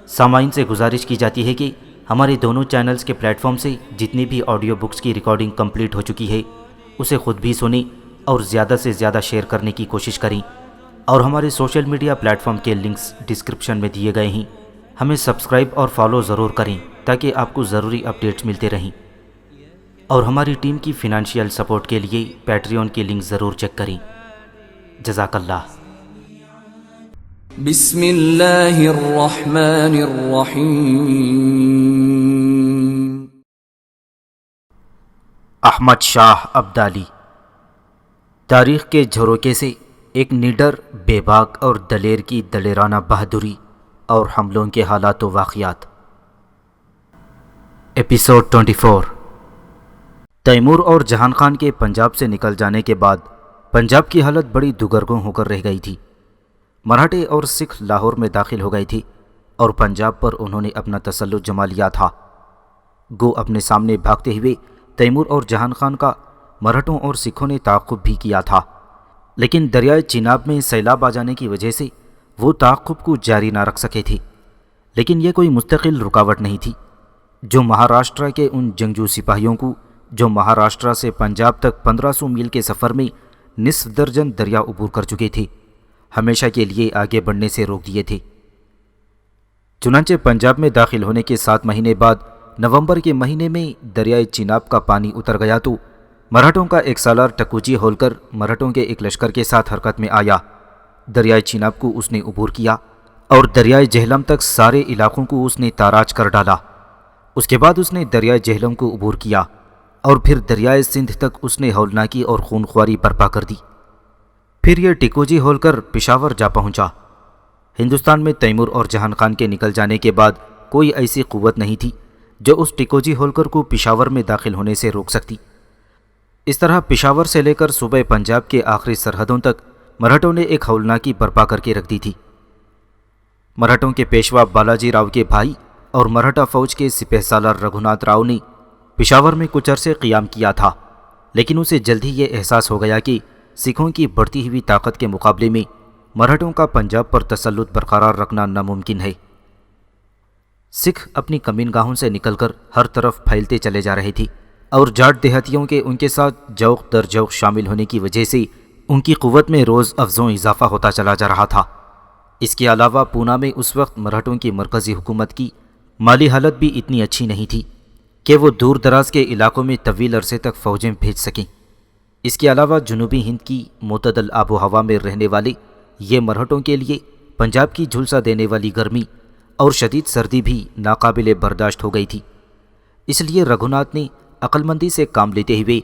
سامعین سے گزارش کی جاتی ہے کہ ہمارے دونوں چینلز کے پلیٹ فارم سے جتنی بھی آڈیو بکس کی ریکارڈنگ کمپلیٹ ہو چکی ہے اسے خود بھی سنیں اور زیادہ سے زیادہ شیئر کرنے کی کوشش کریں، اور ہمارے سوشل میڈیا پلیٹ فارم کے لنکس ڈسکرپشن میں دیے گئے ہیں، ہمیں سبسکرائب اور فالو ضرور کریں تاکہ آپ کو ضروری اپڈیٹس ملتے رہیں، اور ہماری ٹیم کی فنانشیل سپورٹ کے لیے پیٹریون کے لنک ضرور چیک کریں۔ جزاک اللہ۔ بسم اللہ الرحمن الرحیم۔ احمد شاہ ابدالی تاریخ کے جھروکے سے ایک نڈر، بے باک اور دلیر کی دلیرانہ بہادری اور حملوں کے حالات و واقعات۔ ایپیسوڈ 24۔ تیمور اور جہان خان کے پنجاب سے نکل جانے کے بعد پنجاب کی حالت بڑی دگرگوں ہو کر رہ گئی تھی۔ مراٹھے اور سکھ لاہور میں داخل ہو گئے تھے اور پنجاب پر انہوں نے اپنا تسلط جما لیا تھا۔ گو اپنے سامنے بھاگتے ہوئے تیمور اور جہان خان کا مراٹھوں اور سکھوں نے تعاقب بھی کیا تھا، لیکن دریائے چناب میں سیلاب آ جانے کی وجہ سے وہ تعاقب کو جاری نہ رکھ سکے تھے۔ لیکن یہ کوئی مستقل رکاوٹ نہیں تھی۔ جو مہاراشٹر کے ان جنگجو سپاہیوں کو جو مہاراشٹر سے پنجاب تک 1500 میل کے سفر میں نصف درجن دریا عبور کر چکے تھے، ہمیشہ کے لیے آگے بڑھنے سے روک دیے تھے۔ چنانچہ پنجاب میں داخل ہونے کے 7 مہینے بعد نومبر کے مہینے میں دریائے چناب کا پانی اتر گیا تو مراٹھوں کا ایک سالار ٹکوچی ہولکر مراٹھوں کے ایک لشکر کے ساتھ حرکت میں آیا۔ دریائے چناب کو اس نے عبور کیا اور دریائے جہلم تک سارے علاقوں کو اس نے تاراج کر ڈالا۔ اس کے بعد اس نے دریائے جہلم کو عبور کیا اور پھر دریائے سندھ تک اس نے ہولناکی اور خونخواری برپا کر دی۔ پھر یہ ٹکوچی ہولکر پشاور جا پہنچا۔ ہندوستان میں تیمور اور جہان خان کے نکل جانے کے بعد کوئی ایسی قوت نہیں تھی جو اس ٹکوچی ہولکر کو پشاور میں داخل ہونے سے روک سکتی۔ اس طرح پشاور سے لے کر صوبہ پنجاب کے آخری سرحدوں تک مراٹھوں نے ایک ہولناکی برپا کر کے رکھ دی تھی۔ مراٹھوں کے پیشوا بالاجی راؤ کے بھائی اور مراٹھا فوج کے سپہ سالار رگھوناتھ راؤ نے پشاور میں کچھ عرصے قیام کیا تھا، لیکن اسے جلد ہی یہ احساس ہو گیا کہ سکھوں کی بڑھتی ہوئی طاقت کے مقابلے میں مراٹھوں کا پنجاب پر تسلط برقرار رکھنا ناممکن ہے۔ سکھ اپنی کمین گاہوں سے نکل کر ہر طرف پھیلتے چلے جا رہے تھے، اور جاٹ دیہاتیوں کے ان کے ساتھ جوق در جوق شامل ہونے کی وجہ سے ان کی قوت میں روز افزوں اضافہ ہوتا چلا جا رہا تھا۔ اس کے علاوہ پونا میں اس وقت مراٹھوں کی مرکزی حکومت کی مالی حالت بھی اتنی اچھی نہیں تھی کہ وہ دور دراز کے علاقوں میں طویل عرصے تک فوجیں بھیج سکیں۔ اس کے علاوہ جنوبی ہند کی معتدل آب و ہوا میں رہنے والے یہ مراٹھوں کے لیے پنجاب کی جھلسا دینے والی گرمی اور شدید سردی بھی ناقابل برداشت ہو گئی تھی۔ اس لیے رگھوناتھ نے عقل مندی سے کام لیتے ہوئے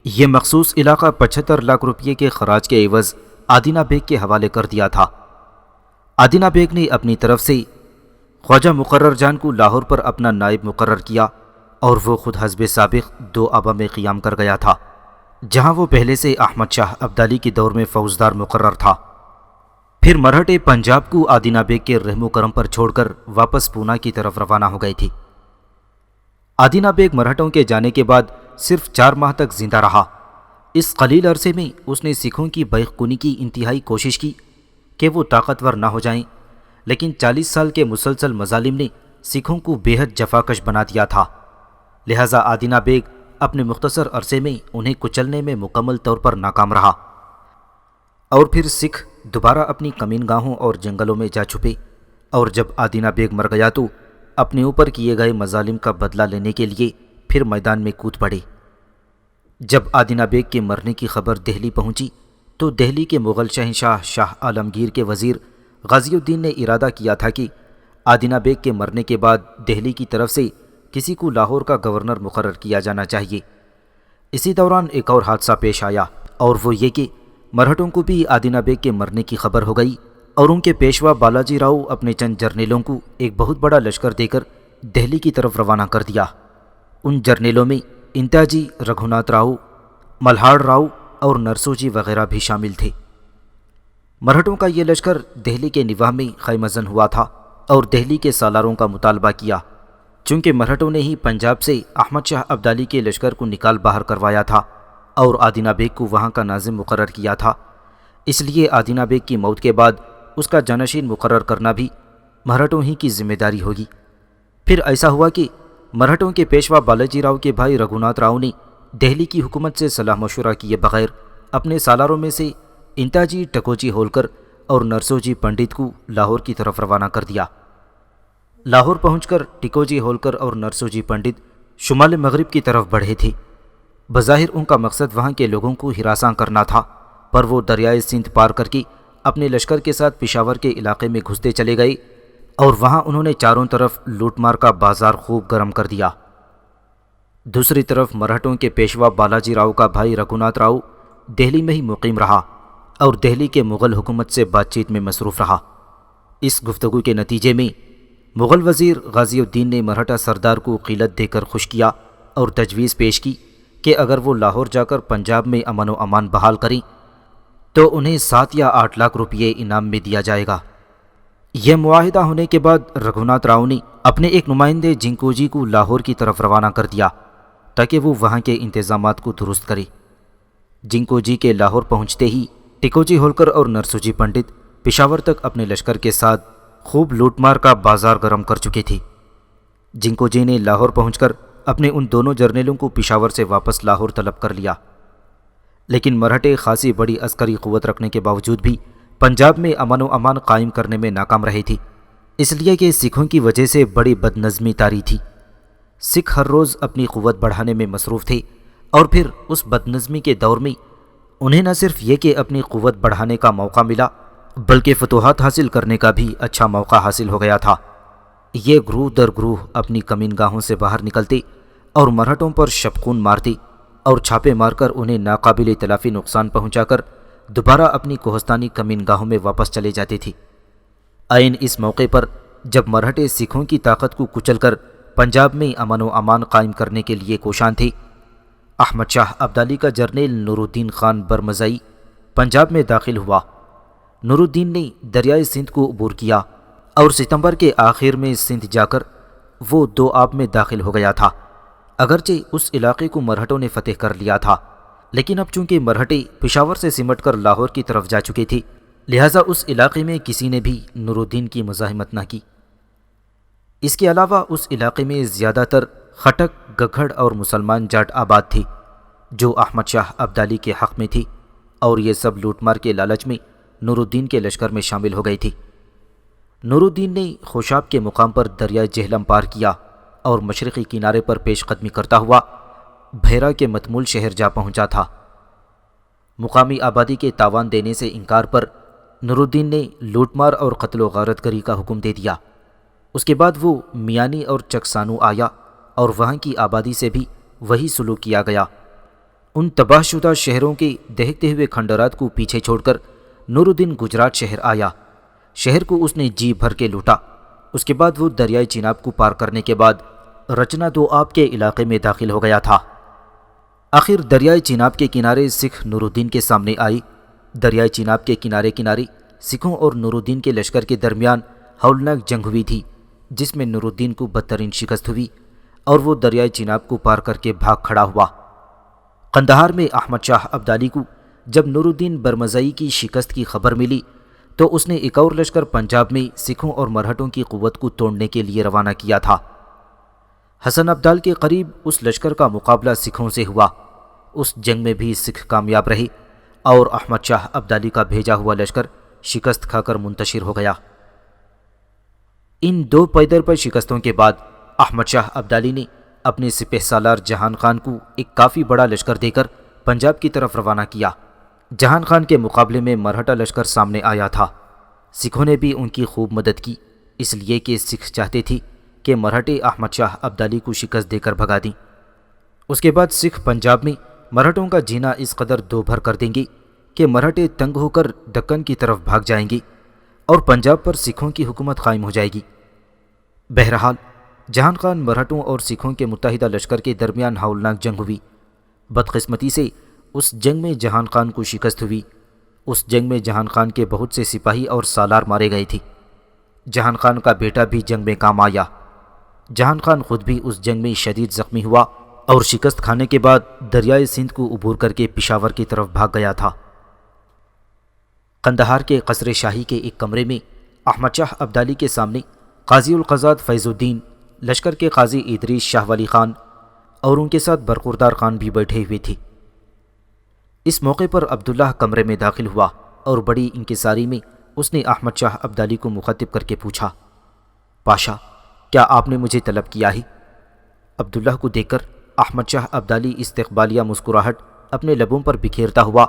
یہ مخصوص علاقہ 75 لاکھ روپے کے خراج کے عوض آدینہ بیگ کے حوالے کر دیا تھا۔ آدینہ بیگ نے اپنی طرف سے خواجہ مقرر جان کو لاہور پر اپنا نائب مقرر کیا، اور وہ خود حزب سابق دو آبا میں قیام کر گیا تھا، جہاں وہ پہلے سے احمد شاہ ابدالی کے دور میں فوجدار مقرر تھا۔ پھر مراٹھے پنجاب کو آدینہ بیگ کے رحم و کرم پر چھوڑ کر واپس پونا کی طرف روانہ ہو گئے تھے۔ آدینہ بیگ مراٹھوں کے جانے کے بعد صرف 4 ماہ تک زندہ رہا۔ اس قلیل عرصے میں اس نے سکھوں کی بیع کنی کی انتہائی کوشش کی کہ وہ طاقتور نہ ہو جائیں، لیکن 40 سال کے مسلسل مظالم نے سکھوں کو بے حد جفاکش بنا دیا تھا، لہذا آدینہ بیگ اپنے مختصر عرصے میں انہیں کچلنے میں مکمل طور پر ناکام رہا، اور پھر سکھ دوبارہ اپنی کمین گاہوں اور جنگلوں میں جا چھپے، اور جب آدینہ بیگ مر گیا تو اپنے اوپر کیے گئے مظالم کا بدلہ لینے کے لیے پھر میدان میں کود پڑے۔ جب آدینہ بیگ کے مرنے کی خبر دہلی پہنچی تو دہلی کے مغل شہنشاہ شاہ عالمگیر کے وزیر غازی الدین نے ارادہ کیا تھا کہ آدینہ بیگ کے مرنے کے بعد دہلی کی طرف سے کسی کو لاہور کا گورنر مقرر کیا جانا چاہیے۔ اسی دوران ایک اور حادثہ پیش آیا، اور وہ یہ کہ مراٹھوں کو بھی آدینہ بیگ کے مرنے کی خبر ہو گئی، اور ان کے پیشوا بالاجی راؤ اپنے چند جرنیلوں کو ایک بہت بڑا لشکر دے کر دہلی کی طرف روانہ کر دیا۔ ان جرنیلوں میں انتاجی رگھوناتھ راؤ، ملہاڑ راؤ اور نرسوجی وغیرہ بھی شامل تھے۔ مراٹھوں کا یہ لشکر دہلی کے نواح میں خیمہ زن ہوا تھا اور دہلی کے سالاروں کا مطالبہ کیا، چونکہ مراٹھوں نے ہی پنجاب سے احمد شاہ ابدالی کے لشکر کو نکال باہر کروایا تھا اور آدینہ بیگ کو وہاں کا ناظم مقرر کیا تھا، اس لیے آدینہ بیگ کی موت کے بعد اس کا جانشین مقرر کرنا بھی مرہٹوں ہی کی ذمہ داری ہوگی۔ پھر ایسا ہوا کہ مرہٹوں کے پیشوا بالاجی راؤ کے بھائی رگھوناتھ راؤ نے دہلی کی حکومت سے صلاح مشورہ کیے بغیر اپنے سالاروں میں سے انتاجی ٹکوچی ہولکر اور نرسوجی پنڈت کو لاہور کی طرف روانہ کر دیا۔ لاہور پہنچ کر ٹکوجی ہولکر اور نرسوجی پنڈت شمال مغرب کی طرف بڑھے تھے۔ بظاہر ان کا مقصد وہاں کے لوگوں کو ہراساں کرنا تھا، پر وہ دریائے سندھ پار کر کے اپنے لشکر کے ساتھ پشاور کے علاقے میں گھستے چلے گئے اور وہاں انہوں نے چاروں طرف لوٹ مار کا بازار خوب گرم کر دیا۔ دوسری طرف مرہٹوں کے پیشوا بالاجی راؤ کا بھائی رگھوناتھ راؤ دہلی میں ہی مقیم رہا اور دہلی کے مغل حکومت سے بات چیت میں مصروف رہا۔ اس گفتگو کے نتیجے میں مغل وزیر غازی الدین نے مرہٹا سردار کو قلت دے کر خوش کیا اور تجویز پیش کی کہ اگر وہ لاہور جا کر پنجاب میں امن و امان بحال کریں تو انہیں 7 یا 8 لاکھ روپئے انعام میں دیا جائے گا۔ یہ معاہدہ ہونے کے بعد رگھوناتھ راؤ نے اپنے ایک نمائندے جنکوجی کو لاہور کی طرف روانہ کر دیا تاکہ وہ وہاں کے انتظامات کو درست کرے۔ جنکوجی کے لاہور پہنچتے ہی ٹکوجی ہولکر اور نرسوجی پنڈت پشاور تک اپنے لشکر کے ساتھ خوب لوٹ مار کا بازار گرم کر چکے تھے۔ جنکوجی نے لاہور پہنچ کر اپنے ان دونوں جرنیلوں کو پشاور سے واپس لاہور طلب کر لیا، لیکن مرہٹے خاصی بڑی عسکری قوت رکھنے کے باوجود بھی پنجاب میں امن و امان قائم کرنے میں ناکام رہے تھے، اس لیے کہ سکھوں کی وجہ سے بڑی بدنظمی طاری تھی۔ سکھ ہر روز اپنی قوت بڑھانے میں مصروف تھے اور پھر اس بدنظمی کے دور میں انہیں نہ صرف یہ کہ اپنی قوت بڑھانے کا موقع ملا بلکہ فتوحات حاصل کرنے کا بھی اچھا موقع حاصل ہو گیا تھا۔ یہ گروہ در گروہ اپنی کمین گاہوں سے باہر نکلتے اور مرہٹوں پر شبخون مارتے اور چھاپے مار کر انہیں ناقابل تلافی نقصان پہنچا کر دوبارہ اپنی کوہستانی کمین گاہوں میں واپس چلے جاتے تھے۔ عین اس موقع پر جب مرہٹے سکھوں کی طاقت کو کچل کر پنجاب میں امن و امان قائم کرنے کے لیے کوشاں تھے، احمد شاہ ابدالی کا جرنیل نور الدین خان برمزائی پنجاب میں داخل ہوا۔ نور الدین نے دریائے سندھ کو عبور کیا اور ستمبر کے آخر میں سندھ جا کر وہ دوآب میں داخل ہو گیا تھا۔ اگرچہ اس علاقے کو مرہٹوں نے فتح کر لیا تھا، لیکن اب چونکہ مرہٹے پشاور سے سمٹ کر لاہور کی طرف جا چکے تھے، لہٰذا اس علاقے میں کسی نے بھی نور الدین کی مزاحمت نہ کی۔ اس کے علاوہ اس علاقے میں زیادہ تر خٹک، گگھڑ اور مسلمان جاٹ آباد تھے جو احمد شاہ ابدالی کے حق میں تھے، اور یہ سب لوٹ مار کے لالچ میں نور الدین کے لشکر میں شامل ہو گئے تھے۔ نور الدین نے خوشاب کے مقام پر دریائے جہلم پار کیا اور مشرقی کنارے پر پیش قدمی کرتا ہوا بھیرا کے متمول شہر جا پہنچا تھا۔ مقامی آبادی کے تاوان دینے سے انکار پر نور الدین نے لوٹ مار اور قتل و غارت گری کا حکم دے دیا۔ اس کے بعد وہ میانی اور چکسانو آیا اور وہاں کی آبادی سے بھی وہی سلوک کیا گیا۔ ان تباہ شدہ شہروں کے دہتے ہوئے کھنڈرات کو پیچھے چھوڑ کر نور الدین گجرات شہر آیا۔ شہر کو اس نے جی بھر کے لوٹا۔ اس کے بعد وہ دریائے چناب کو پار کرنے کے بعد رچنا دوآب کے علاقے میں داخل ہو گیا تھا۔ آخر دریائے چناب کے کنارے سکھ نور الدین کے سامنے آئی۔ دریائے چناب کے کنارے کنارے سکھوں اور نور الدین کے لشکر کے درمیان ہولناک جنگ ہوئی تھی، جس میں نور الدین کو بدترین شکست ہوئی اور وہ دریائے چناب کو پار کر کے بھاگ کھڑا ہوا۔ قندھار میں احمد شاہ ابدالی کو جب نور الدین برمزائی کی شکست کی خبر ملی تو اس نے ایک اور لشکر پنجاب میں سکھوں اور مرہٹوں کی قوت کو توڑنے کے لیے روانہ کیا تھا۔ حسن ابدال کے قریب اس لشکر کا مقابلہ سکھوں سے ہوا۔ اس جنگ میں بھی سکھ کامیاب رہے اور احمد شاہ ابدالی کا بھیجا ہوا لشکر شکست کھا کر منتشر ہو گیا۔ ان دو پیدر پر شکستوں کے بعد احمد شاہ ابدالی نے اپنے سپہ سالار جہان خان کو ایک کافی بڑا لشکر دے کر پنجاب کی طرف روانہ کیا۔ جہان خان کے مقابلے میں مرہٹا لشکر سامنے آیا تھا۔ سکھوں نے بھی ان کی خوب مدد کی، اس لیے کہ سکھ چاہتے تھے کہ مرہٹے احمد شاہ ابدالی کو شکست دے کر بھگا دیں۔ اس کے بعد سکھ پنجاب میں مرہٹوں کا جینا اس قدر دو بھر کر دیں گے کہ مرہٹے تنگ ہو کر دکن کی طرف بھاگ جائیں گے اور پنجاب پر سکھوں کی حکومت قائم ہو جائے گی۔ بہرحال جہان خان مرہٹوں اور سکھوں کے متحدہ لشکر کے درمیان ہولناک جنگ ہوئی۔ بدقسمتی سے اس جنگ میں جہان خان کو شکست ہوئی۔ اس جنگ میں جہان خان کے بہت سے سپاہی اور سالار مارے گئے تھے۔ جہان خان کا بیٹا بھی جنگ میں کام آیا۔ جہان خان خود بھی اس جنگ میں شدید زخمی ہوا اور شکست کھانے کے بعد دریائے سندھ کو عبور کر کے پشاور کی طرف بھاگ گیا تھا۔ قندھار کے قصر شاہی کے ایک کمرے میں احمد شاہ ابدالی کے سامنے قاضی القضات فیض الدین، لشکر کے قاضی ادریس شاہ ولی خان اور ان کے ساتھ برخوردار خان بھی بیٹھے ہوئے تھے۔ اس موقع پر عبداللہ کمرے میں داخل ہوا اور بڑی انکساری میں اس نے احمد شاہ ابدالی کو مخاطب کر کے پوچھا، پاشا، کیا آپ نے مجھے طلب کیا ہے؟ عبداللہ کو دیکھ کر احمد شاہ ابدالی استقبالیہ مسکراہٹ اپنے لبوں پر بکھیرتا ہوا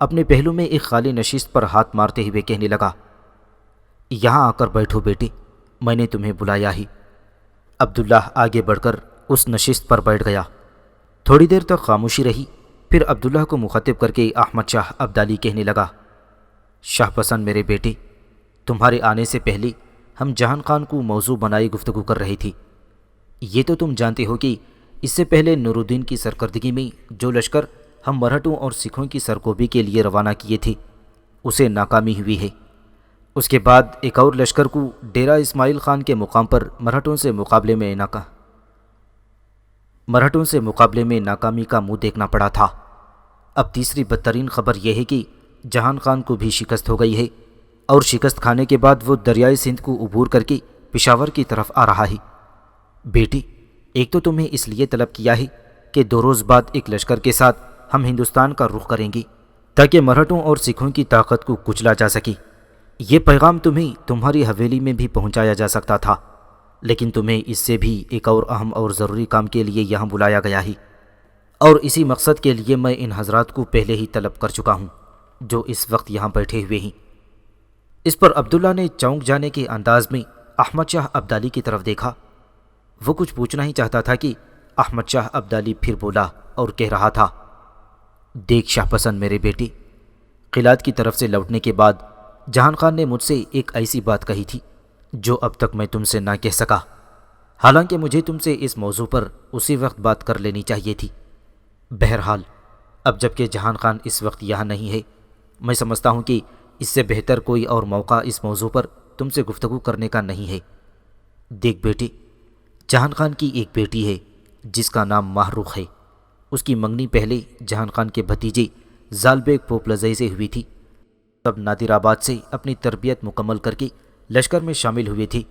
اپنے پہلو میں ایک خالی نشست پر ہاتھ مارتے ہوئے کہنے لگا، یہاں آ کر بیٹھو بیٹے، میں نے تمہیں بلایا ہے۔ عبداللہ آگے بڑھ کر اس نشست پر بیٹھ گیا۔ تھوڑی دیر تک خاموشی رہی، پھر عبداللہ کو مخاطب کر کے احمد شاہ ابدالی کہنے لگا، شاہ پسند میرے بیٹے، تمہارے آنے سے پہلے ہم جہان خان کو موضوع بنائی گفتگو کر رہے تھے۔ یہ تو تم جانتے ہو کہ اس سے پہلے نور الدین کی سرکردگی میں جو لشکر ہم مرہٹوں اور سکھوں کی سرکوبی کے لیے روانہ کیے تھے اسے ناکامی ہوئی ہے۔ اس کے بعد ایک اور لشکر کو ڈیرہ اسماعیل خان کے مقام پر مرہٹوں سے مقابلے میں ناکامی کا منہ دیکھنا پڑا تھا۔ اب تیسری بدترین خبر یہ ہے کہ جہان خان کو بھی شکست ہو گئی ہے اور شکست کھانے کے بعد وہ دریائے سندھ کو عبور کر کے پشاور کی طرف آ رہا ہے۔ بیٹی، ایک تو تمہیں اس لیے طلب کیا ہے کہ 2 روز بعد ایک لشکر کے ساتھ ہم ہندوستان کا رخ کریں گے تاکہ مرہٹوں اور سکھوں کی طاقت کو کچلا جا سکے۔ یہ پیغام تمہیں تمہاری حویلی میں بھی پہنچایا جا سکتا تھا، لیکن تمہیں اس سے بھی ایک اور اہم اور ضروری کام کے لیے یہاں بلایا گیا ہے، اور اسی مقصد کے لیے میں ان حضرات کو پہلے ہی طلب کر چکا ہوں جو اس وقت یہاں بیٹھے ہوئے ہیں۔ اس پر عبداللہ نے چونک جانے کے انداز میں احمد شاہ ابدالی کی طرف دیکھا۔ وہ کچھ پوچھنا ہی چاہتا تھا کہ احمد شاہ ابدالی پھر بولا اور کہہ رہا تھا، دیکھ شاہ پسند میرے بیٹے، قلعت کی طرف سے لوٹنے کے بعد جہان خان نے مجھ سے ایک ایسی بات کہی تھی جو اب تک میں تم سے نہ کہہ سکا، حالانکہ مجھے تم سے اس موضوع پر اسی وقت بات کر لینی چاہیے تھی۔ بہرحال اب جب کہ جہان خان اس وقت یہاں نہیں ہے، میں سمجھتا ہوں کہ اس سے بہتر کوئی اور موقع اس موضوع پر تم سے گفتگو کرنے کا نہیں ہے۔ دیکھ بیٹے، جہان خان کی ایک بیٹی ہے جس کا نام ماہ رخ ہے۔ اس کی منگنی پہلے جہان خان کے بھتیجے زال بیگ پوپلزئی سے ہوئی تھی۔ تب نادر آباد سے اپنی تربیت مکمل کر کے لشکر میں شامل ہوئے تھے،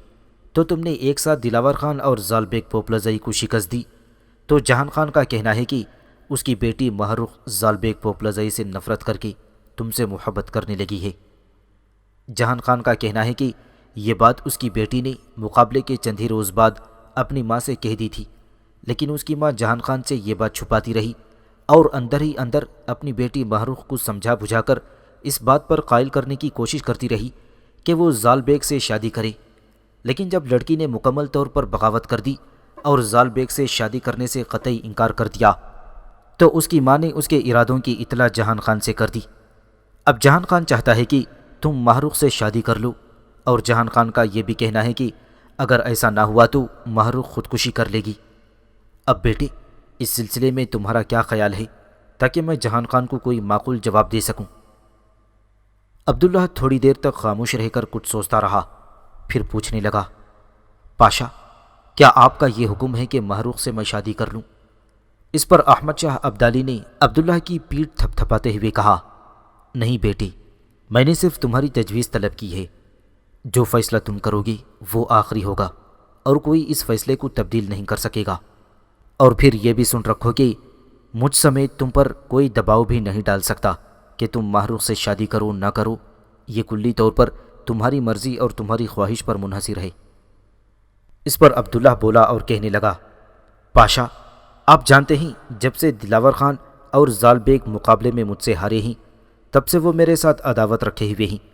تو تم نے ایک ساتھ دلاور خان اور زال بیگ پوپلزئی کو شکست دی، تو جہان خان کا کہنا ہے کہ اس کی بیٹی ماہ رخ زال بیگ پوپلزئی سے نفرت کر کے تم سے محبت کرنے لگی ہے۔ جہان خان کا کہنا ہے کہ یہ بات اس کی بیٹی نے مقابلے کے چند ہی روز بعد اپنی ماں سے کہہ دی تھی، لیکن اس کی ماں جہان خان سے یہ بات چھپاتی رہی اور اندر ہی اندر اپنی بیٹی ماہ رخ کو سمجھا بجھا کر اس بات پر قائل کرنے کی کوشش کرتی رہی کہ وہ زال بیگ سے شادی کرے۔ لیکن جب لڑکی نے مکمل طور پر بغاوت کر دی اور زال بیگ سے شادی کرنے سے قطعی انکار کر دیا، تو اس کی ماں نے اس کے ارادوں کی اطلاع جہان خان سے کر دی۔ اب جہان خان چاہتا ہے کہ تم ماہ رخ سے شادی کر لو، اور جہان خان کا یہ بھی کہنا ہے کہ اگر ایسا نہ ہوا تو ماہ رخ خودکشی کر لے گی۔ اب بیٹے، اس سلسلے میں تمہارا کیا خیال ہے تاکہ میں جہان خان کو کوئی معقول جواب دے سکوں؟ عبداللہ تھوڑی دیر تک خاموش رہ کر کچھ سوچتا رہا، پھر پوچھنے لگا، پاشا، کیا آپ کا یہ حکم ہے کہ ماہ رخ سے میں شادی کر لوں؟ اس پر احمد شاہ ابدالی نے عبداللہ کی پیٹھ تھپ تھپاتے ہوئے کہا، نہیں بیٹی، میں نے صرف تمہاری تجویز طلب کی ہے۔ جو فیصلہ تم کرو گی وہ آخری ہوگا اور کوئی اس فیصلے کو تبدیل نہیں کر سکے گا۔ اور پھر یہ بھی سن رکھو کہ مجھ سمیت تم پر کوئی دباؤ بھی نہیں ڈال سکتا کہ تم ماہ رخ سے شادی کرو نہ کرو، یہ کلی طور پر تمہاری مرضی اور تمہاری خواہش پر منحصر ہے۔ اس پر عبداللہ بولا اور کہنے لگا، پاشا، آپ جانتے ہیں جب سے دلاور خان اور زال بیگ مقابلے میں مجھ سے ہارے ہیں تب سے وہ میرے ساتھ عداوت رکھے ہوئے ہیں۔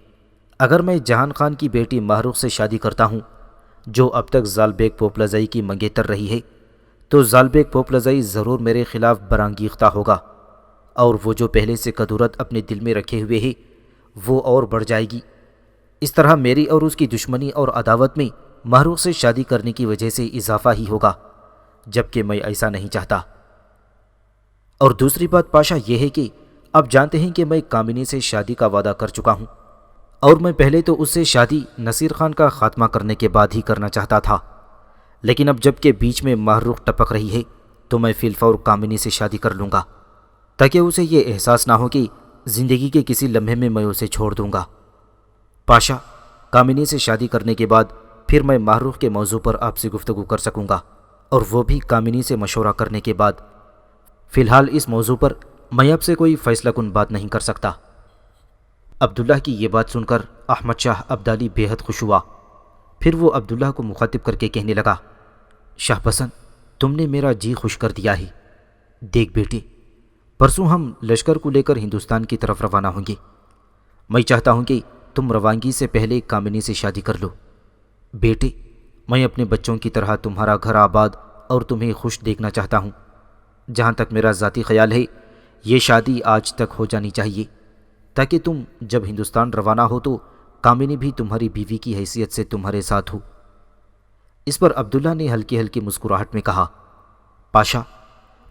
اگر میں جہان خان کی بیٹی ماہ رخ سے شادی کرتا ہوں جو اب تک زال بیگ پوپلزئی کی منگیتر رہی ہے، تو زال بیگ پوپلزئی ضرور میرے خلاف برانگیختہ ہوگا، اور وہ جو پہلے سے کدورت اپنے دل میں رکھے ہوئے ہے وہ اور بڑھ جائے گی۔ اس طرح میری اور اس کی دشمنی اور عداوت میں ماہ رخ سے شادی کرنے کی وجہ سے اضافہ ہی ہوگا، جبکہ میں ایسا نہیں چاہتا۔ اور دوسری بات پاشا یہ ہے کہ اب جانتے ہیں کہ میں کامنی سے شادی کا وعدہ کر چکا ہوں، اور میں پہلے تو اس سے شادی نصیر خان کا خاتمہ کرنے کے بعد ہی کرنا چاہتا تھا، لیکن اب جب کہ بیچ میں ماہ رخ ٹپک رہی ہے تو میں فی الفور کامنی سے شادی کر لوں گا، تاکہ اسے یہ احساس نہ ہو کہ زندگی کے کسی لمحے میں اسے چھوڑ دوں گا۔ پاشا، کامنی سے شادی کرنے کے بعد پھر میں محروق کے موضوع پر آپ سے گفتگو کر سکوں گا، اور وہ بھی کامنی سے مشورہ کرنے کے بعد۔ فی الحال اس موضوع پر میں آپ سے کوئی فیصلہ کن بات نہیں کر سکتا۔ عبداللہ کی یہ بات سن کر احمد شاہ ابدالی بے حد خوش ہوا۔ پھر وہ عبداللہ کو مخاطب کر کے کہنے لگا، شاہ پسند، تم نے میرا جی خوش کر دیا ہے۔ دیکھ بیٹے، پرسوں ہم لشکر کو لے کر ہندوستان کی طرف روانہ ہوں گے۔ میں چاہتا ہوں کہ تم روانگی سے پہلے کامنی سے شادی کر لو۔ بیٹے، میں اپنے بچوں کی طرح تمہارا گھر آباد اور تمہیں خوش دیکھنا چاہتا ہوں۔ جہاں تک میرا ذاتی خیال ہے، یہ شادی آج تک ہو جانی چاہیے، تاکہ تم جب ہندوستان روانہ ہو تو کامنی بھی تمہاری بیوی کی حیثیت سے تمہارے ساتھ ہو۔ اس پر عبداللہ نے ہلکی ہلکی مسکراہٹ میں کہا، پاشا،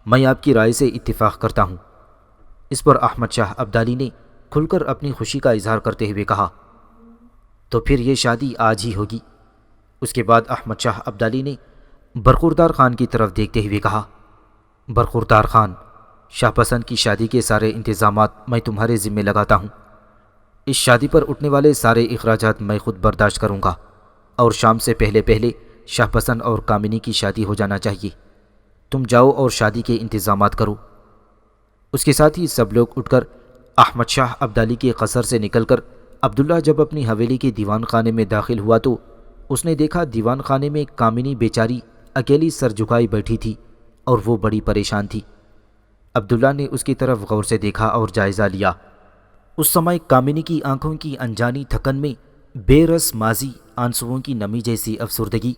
میں آپ کی رائے سے اتفاق کرتا ہوں۔ اس پر احمد شاہ ابدالی نے کھل کر اپنی خوشی کا اظہار کرتے ہوئے کہا، تو پھر یہ شادی آج ہی ہوگی۔ اس کے بعد احمد شاہ ابدالی نے برخوردار خان کی طرف دیکھتے ہوئے کہا، برخوردار خان، شاہ پسند کی شادی کے سارے انتظامات میں تمہارے ذمہ لگاتا ہوں۔ اس شادی پر اٹھنے والے سارے اخراجات میں خود برداشت کروں گا، اور شام سے پہلے پہلے شاہ پسند اور کامنی کی شادی ہو جانا چاہیے۔ تم جاؤ اور شادی کے انتظامات کرو۔ اس کے ساتھ ہی سب لوگ اٹھ کر احمد شاہ ابدالی کے قصر سے نکل کر عبداللہ جب اپنی حویلی کے دیوان خانے میں داخل ہوا تو اس نے دیکھا دیوان خانے میں کامنی بیچاری اکیلی سر جھکائی بیٹھی تھی اور وہ بڑی پریشان تھی۔ عبداللہ نے اس کی طرف غور سے دیکھا اور جائزہ لیا۔ اس سمے کامنی کی آنکھوں کی انجانی تھکن میں بے رس ماضی، آنسوؤں کی نمی جیسی افسردگی،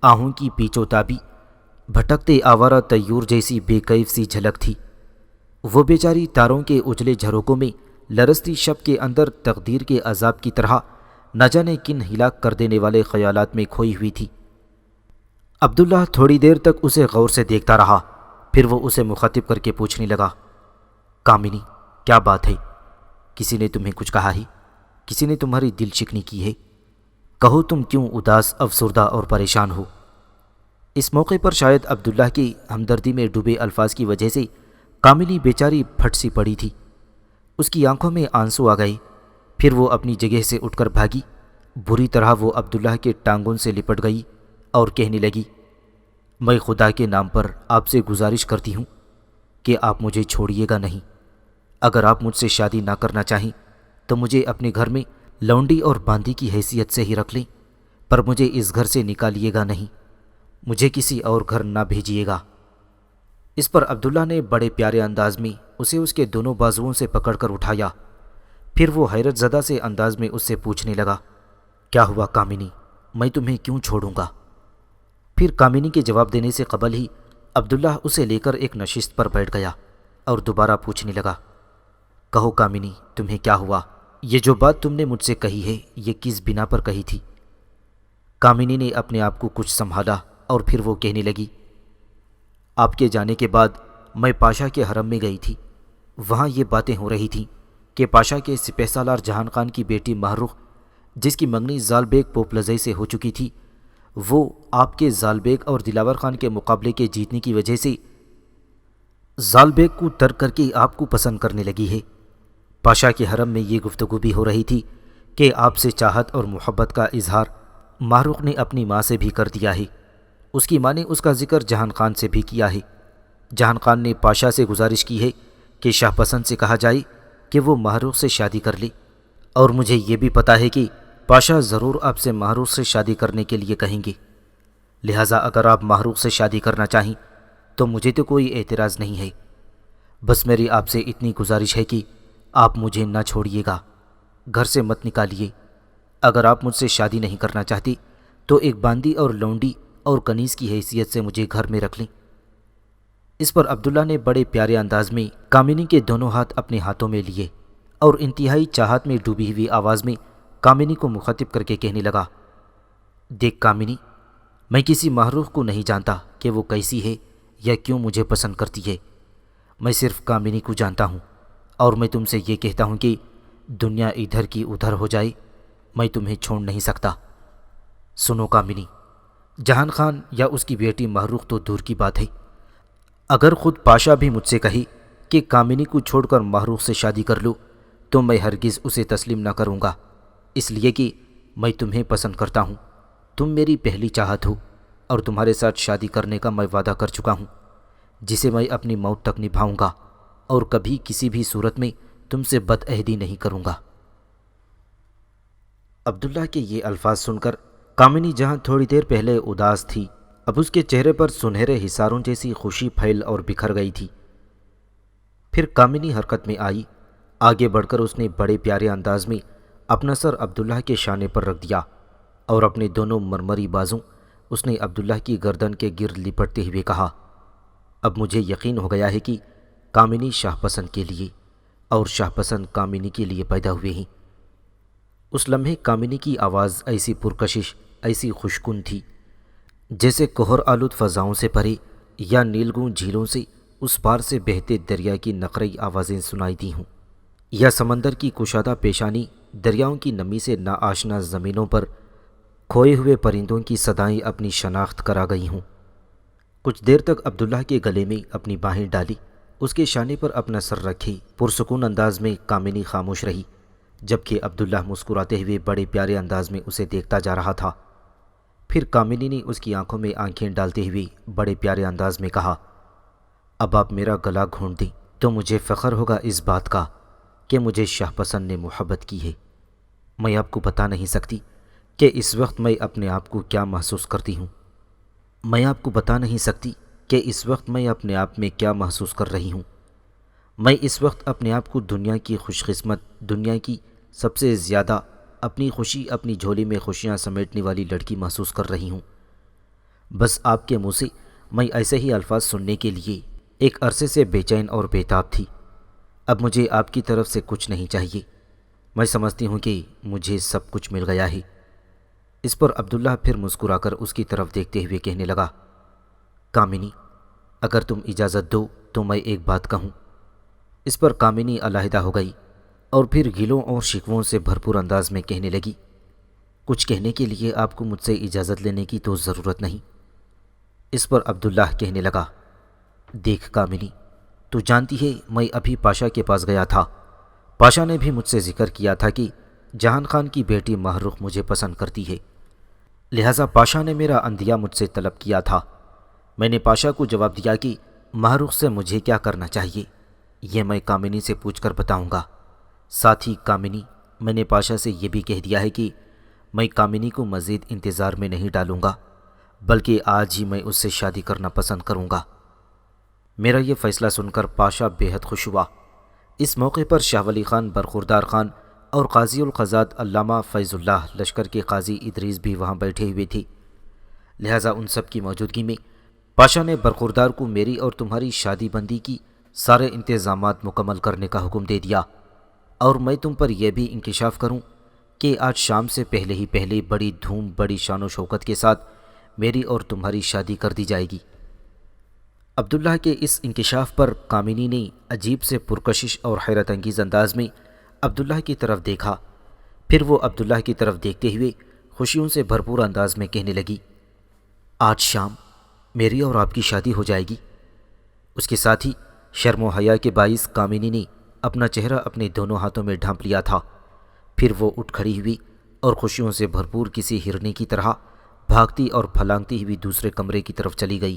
آہوں کی پیچو تابی، بھٹکتے آوارہ طیور جیسی بے کیف سی جھلک تھی۔ وہ بیچاری تاروں کے اجلے جھروکوں میں لرزتی شب کے اندر تقدیر کے عذاب کی طرح نہ جانے کن ہلاک کر دینے والے خیالات میں کھوئی ہوئی تھی۔ عبداللہ تھوڑی دیر تک اسے غور سے دیکھتا رہا، پھر وہ اسے مخاطب کر کے پوچھنے لگا، کامنی، کیا بات ہے؟ کسی نے تمہیں کچھ کہا ہے؟ کسی نے تمہاری دل شکنی کی ہے؟ کہو تم کیوں اداس، افسردہ اور پریشان ہو؟ اس موقع پر شاید عبداللہ کی ہمدردی میں ڈوبے الفاظ کی وجہ سے کامنی بیچاری پھٹ سی پڑی تھی۔ اس کی آنکھوں میں آنسو آ گئے۔ پھر وہ اپنی جگہ سے اٹھ کر بھاگی۔ بری طرح وہ عبداللہ کے ٹانگوں سے لپٹ گئی اور کہنے لگی، میں خدا کے نام پر آپ سے گزارش کرتی ہوں کہ آپ مجھے چھوڑیے گا نہیں۔ اگر آپ مجھ سے شادی نہ کرنا چاہیں تو مجھے اپنے گھر میں لونڈی اور باندھی کی حیثیت سے ہی رکھ لیں، پر مجھے اس گھر سے نکالیے گا نہیں، مجھے کسی اور گھر نہ بھیجیے گا۔ اس پر عبداللہ نے بڑے پیارے انداز میں اسے اس کے دونوں بازوؤں سے پکڑ کر اٹھایا۔ پھر وہ حیرت زدہ سے انداز میں اس سے پوچھنے لگا، کیا ہوا کامنی، میں تمہیں کیوں چھوڑوں گا؟ پھر کامنی کے جواب دینے سے قبل ہی عبداللہ اسے لے کر ایک نشست پر بیٹھ گیا اور دوبارہ پوچھنے لگا، کہو کامنی، تمہیں کیا ہوا؟ یہ جو بات تم نے مجھ سے کہی ہے، یہ کس بنا پر کہی تھی؟ کامنی نے اپنے آپ کو کچھ سنبھالا اور پھر وہ کہنے لگی، آپ کے جانے کے بعد میں پاشا کے حرم میں گئی تھی۔ وہاں یہ باتیں ہو رہی تھیں کہ پاشا کے سپہ سالار جہان خان کی بیٹی محروق، جس کی منگنی زال بیگ پوپلزئی سے ہو چکی تھی، وہ آپ کے زال بیگ اور دلاور خان کے مقابلے کے جیتنے کی وجہ سے زال بیگ کو ترک کر کے آپ کو پسند کرنے لگی ہے۔ پاشا کے حرم میں یہ گفتگو بھی ہو رہی تھی کہ آپ سے چاہت اور محبت کا اظہار محروق نے اپنی ماں سے بھی کر دیا ہے۔ اس کی ماں نے اس کا ذکر جہان خان سے بھی کیا ہے۔ جہان خان نے پاشا سے گزارش کی ہے کہ شاہ پسند سے کہا جائے کہ وہ محروق سے شادی کر لے، اور مجھے یہ بھی پتہ ہے کہ پاشا ضرور آپ سے محروق سے شادی کرنے کے لیے کہیں گے، لہٰذا اگر آپ محروق سے شادی کرنا چاہیں تو مجھے تو کوئی اعتراض نہیں ہے۔ بس میری آپ سے اتنی گزارش ہے کہ آپ مجھے نہ چھوڑیے گا، گھر سے مت نکالیے۔ اگر آپ مجھ سے شادی نہیں کرنا چاہتی تو ایک باندی اور لونڈی اور کنیز کی حیثیت سے مجھے گھر میں رکھ لیں۔ اس پر عبداللہ نے بڑے پیارے انداز میں کامنی کے دونوں ہاتھ اپنے ہاتھوں میں لیے اور انتہائی چاہت میں ڈوبی ہوئی آواز میں کامنی کو مخاطب کر کے کہنے لگا، دیکھ کامنی، میں کسی محروق کو نہیں جانتا کہ وہ کیسی ہے یا کیوں مجھے پسند کرتی ہے۔ میں صرف کامنی کو جانتا ہوں، اور میں تم سے یہ کہتا ہوں کہ دنیا ادھر کی ادھر ہو جائے، میں تمہیں چھوڑ نہیں سکتا۔ سنو کامنی، جہان خان یا اس کی بیٹی محروق تو دور کی بات ہے، اگر خود پاشا بھی مجھ سے کہی کہ کامنی کو چھوڑ کر محروق سے شادی کر لو تو میں ہرگز اسے تسلیم نہ کروں گا، اس لیے کہ میں تمہیں پسند کرتا ہوں۔ تم میری پہلی چاہت ہو اور تمہارے ساتھ شادی کرنے کا میں وعدہ کر چکا ہوں، جسے میں اپنی موت تک نبھاؤں گا اور کبھی کسی بھی صورت میں تم سے بد عہدی نہیں کروں گا۔ عبداللہ کے یہ الفاظ سن کر کامنی جہاں تھوڑی دیر پہلے اداس تھی، اب اس کے چہرے پر سنہرے حصاروں جیسی خوشی پھیل اور بکھر گئی تھی۔ پھر کامنی حرکت میں آئی، آگے بڑھ کر اس نے بڑے پیارے انداز میں اپنا سر عبداللہ کے شانے پر رکھ دیا اور اپنے دونوں مرمری بازوں اس نے عبداللہ کی گردن کے گرد لپٹتے ہوئے کہا، اب مجھے یقین ہو گیا ہے کہ کامنی شاہ پسند کے لیے اور شاہ پسند کامنی کے لیے پیدا ہوئے ہیں۔ اس لمحے کامنی کی آواز ایسی پرکشش، ایسی خوشکن تھی، جیسے کوہر آلود فضاؤں سے پرے یا نیلگوں جھیلوں سے اس پار سے بہتے دریا کی نقرئی آوازیں سنائی دی ہوں، یا سمندر کی کشادہ پیشانی دریاؤں کی نمی سے ناآشنا زمینوں پر کھوئے ہوئے پرندوں کی صدائیں اپنی شناخت کرا گئی ہوں۔ کچھ دیر تک عبداللہ کے گلے میں اپنی باہیں ڈالی، اس کے شانے پر اپنا سر رکھے پرسکون انداز میں کامنی خاموش رہی، جبکہ عبداللہ مسکراتے ہوئے بڑے پیارے انداز میں اسے دیکھتا جا رہا تھا۔ پھر کامنی نے اس کی آنکھوں میں آنکھیں ڈالتے ہوئے بڑے پیارے انداز میں کہا، اب آپ میرا گلا گھونٹ دیں تو مجھے فخر ہوگا اس بات کا کہ مجھے شاہ پسند نے محبت کی ہے۔ میں آپ کو بتا نہیں سکتی کہ اس وقت میں اپنے آپ کو کیا محسوس کرتی ہوں۔ میں آپ کو بتا نہیں سکتی کہ اس وقت میں اپنے آپ میں کیا محسوس کر رہی ہوں۔ میں اس وقت اپنے آپ کو دنیا کی خوش قسمت، دنیا کی سب سے زیادہ اپنی خوشی، اپنی جھولی میں خوشیاں سمیٹنے والی لڑکی محسوس کر رہی ہوں۔ بس آپ کے منہ سے میں ایسے ہی الفاظ سننے کے لیے ایک عرصے سے بے چین اور بے تاب تھی۔ اب مجھے آپ کی طرف سے کچھ نہیں چاہیے، میں سمجھتی ہوں کہ مجھے سب کچھ مل گیا ہے۔ اس پر عبداللہ پھر مسکرا کر اس کی طرف دیکھتے ہوئے کہنے لگا، کامنی، اگر تم اجازت دو تو میں ایک بات کہوں۔ اس پر کامنی علیحدہ ہو گئی اور پھر گلوں اور شکووں سے بھرپور انداز میں کہنے لگی، کچھ کہنے کے لیے آپ کو مجھ سے اجازت لینے کی تو ضرورت نہیں۔ اس پر عبداللہ کہنے لگا، دیکھ کامنی، تو جانتی ہے میں ابھی پاشا کے پاس گیا تھا، پاشا نے بھی مجھ سے ذکر کیا تھا کہ جہان خان کی بیٹی ماہ رخ مجھے پسند کرتی ہے، لہٰذا پاشا نے میرا عندیہ مجھ سے طلب کیا تھا۔ میں نے پاشا کو جواب دیا کہ ماہ رخ سے مجھے کیا کرنا چاہیے یہ میں کامنی سے پوچھ کر بتاؤں گا۔ ساتھ ہی کامنی، میں نے پاشا سے یہ بھی کہہ دیا ہے کہ میں کامنی کو مزید انتظار میں نہیں ڈالوں گا، بلکہ آج ہی میں اس سے شادی کرنا پسند کروں گا۔ میرا یہ فیصلہ سن کر پاشا بے حد خوش ہوا۔ اس موقع پر شاہ ولی خان برخوردار خان اور قاضی القضات علامہ فیض اللہ لشکر کے قاضی ادریس بھی وہاں بیٹھے ہوئے تھے، لہٰذا ان سب کی موجودگی میں پاشا نے برخوردار کو میری اور تمہاری شادی بندی کی سارے انتظامات مکمل کرنے کا حکم دے دیا، اور میں تم پر یہ بھی انکشاف کروں کہ آج شام سے پہلے ہی پہلے بڑی دھوم، بڑی شان و شوکت کے ساتھ میری اور تمہاری شادی کر دی جائے گی۔ عبداللہ کے اس انکشاف پر کامنی نے عجیب سے پرکشش اور حیرت انگیز انداز میں عبداللہ کی طرف دیکھا، پھر وہ عبداللہ کی طرف دیکھتے ہوئے خوشیوں سے بھرپور انداز میں کہنے لگی، آج شام میری اور آپ کی شادی ہو جائے گی۔ اس کے ساتھ ہی شرم و حیا کے باعث کامنی نے اپنا چہرہ اپنے دونوں ہاتھوں میں ڈھانپ لیا تھا، پھر وہ اٹھ کھڑی ہوئی اور خوشیوں سے بھرپور کسی ہرنی کی طرح بھاگتی اور پھلانگتی ہوئی دوسرے کمرے کی طرف چلی گئی۔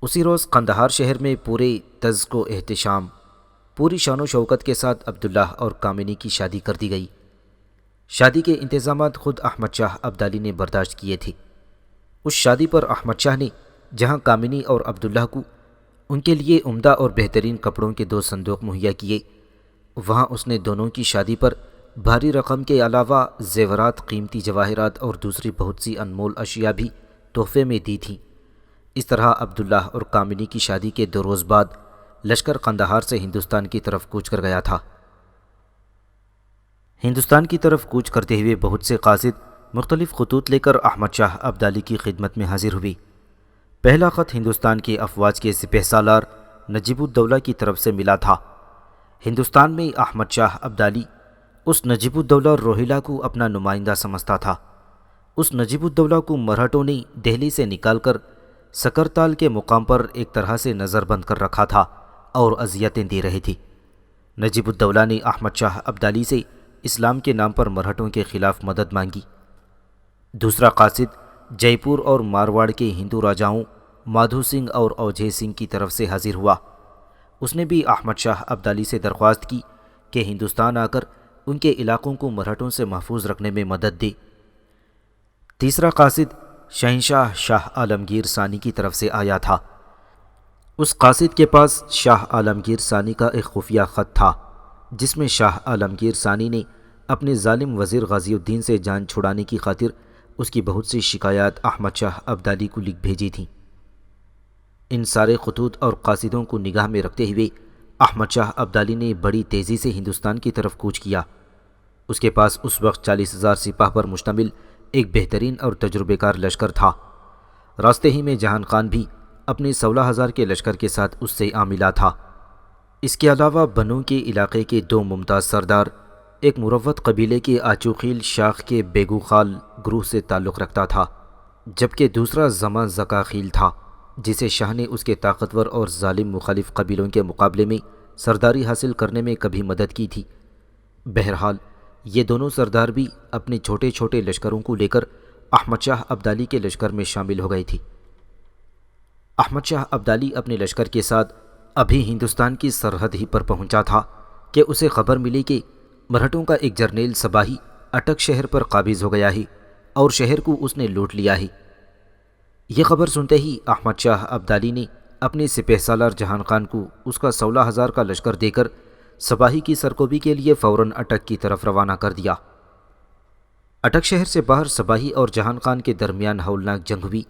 اسی روز قندھار شہر میں پورے تزک و احتشام، پوری شان و شوکت کے ساتھ عبداللہ اور کامنی کی شادی کر دی گئی۔ شادی کے انتظامات خود احمد شاہ ابدالی نے برداشت کیے تھے۔ اس شادی پر احمد شاہ نے جہاں کامنی اور عبداللہ کو ان کے لیے عمدہ اور بہترین کپڑوں کے 2 صندوق مہیا کیے، وہاں اس نے دونوں کی شادی پر بھاری رقم کے علاوہ زیورات، قیمتی جواہرات اور دوسری بہت سی انمول اشیاء بھی تحفے میں دی تھیں۔ اس طرح عبداللہ اور کامنی کی شادی کے 2 روز بعد لشکر قندھار سے ہندوستان کی طرف کوچ کر گیا تھا۔ ہندوستان کی طرف کوچ کرتے ہوئے بہت سے قاصد مختلف خطوط لے کر احمد شاہ ابدالی کی خدمت میں حاضر ہوئے۔ پہلا خط ہندوستان کی افواج کے سپہ سالار نجیب الدولہ کی طرف سے ملا تھا۔ ہندوستان میں احمد شاہ ابدالی اس نجیب الدولہ روہیلا کو اپنا نمائندہ سمجھتا تھا۔ اس نجیب الدولہ کو مرہٹوں نے دہلی سے نکال کر سکرتال کے مقام پر ایک طرح سے نظر بند کر رکھا تھا اور اذیتیں دے رہے تھے۔ نجیب الدولہ نے احمد شاہ ابدالی سے اسلام کے نام پر مرہٹوں کے خلاف مدد مانگی۔ دوسرا قاصد جے پور اور مارواڑ کے ہندو راجاؤں مادھو سنگھ اور اوجھے سنگھ کی طرف سے حاضر ہوا۔ اس نے بھی احمد شاہ ابدالی سے درخواست کی کہ ہندوستان آ کر ان کے علاقوں کو مرہٹوں سے محفوظ رکھنے میں مدد دے۔ تیسرا قاصد شہنشاہ شاہ عالمگیر ثانی کی طرف سے آیا تھا۔ اس قاصد کے پاس شاہ عالمگیر ثانی کا ایک خفیہ خط تھا جس میں شاہ عالمگیر ثانی نے اپنے ظالم وزیر غازی الدین سے جان چھڑانے کی خاطر اس کی بہت سی شکایات احمد شاہ ابدالی کو لکھ بھیجی تھیں۔ ان سارے خطوط اور قاصدوں کو نگاہ میں رکھتے ہوئے احمد شاہ ابدالی نے بڑی تیزی سے ہندوستان کی طرف کوچ کیا۔ اس کے پاس اس وقت 40,000 سپاہ پر مشتمل ایک بہترین اور تجربے کار لشکر تھا۔ راستے ہی میں جہان خان بھی اپنے 16,000 کے لشکر کے ساتھ اس سے آ ملا تھا۔ اس کے علاوہ بنوں کے علاقے کے 2 ممتاز سردار، ایک مروت قبیلے کے آچوخیل شاخ کے بیگو خال گروہ سے تعلق رکھتا تھا، جبکہ دوسرا زماں زکاخیل تھا جسے شاہ نے اس کے طاقتور اور ظالم مخالف قبیلوں کے مقابلے میں سرداری حاصل کرنے میں کبھی مدد کی تھی۔ بہرحال یہ دونوں سردار بھی اپنے چھوٹے چھوٹے لشکروں کو لے کر احمد شاہ ابدالی کے لشکر میں شامل ہو گئی تھی۔ احمد شاہ ابدالی اپنے لشکر کے ساتھ ابھی ہندوستان کی سرحد ہی پر پہنچا تھا کہ اسے خبر ملی کہ مرہٹوں کا ایک جرنیل صباحی اٹک شہر پر قابض ہو گیا ہے اور شہر کو اس نے لوٹ لیا ہے۔ یہ خبر سنتے ہی احمد شاہ ابدالی نے اپنے سپہ سالار جہان خان کو اس کا 16,000 کا لشکر دے کر صباحی کی سرکوبی کے لیے فوراً اٹک کی طرف روانہ کر دیا۔ اٹک شہر سے باہر صباحی اور جہان خان کے درمیان ہولناک جنگ ہوئی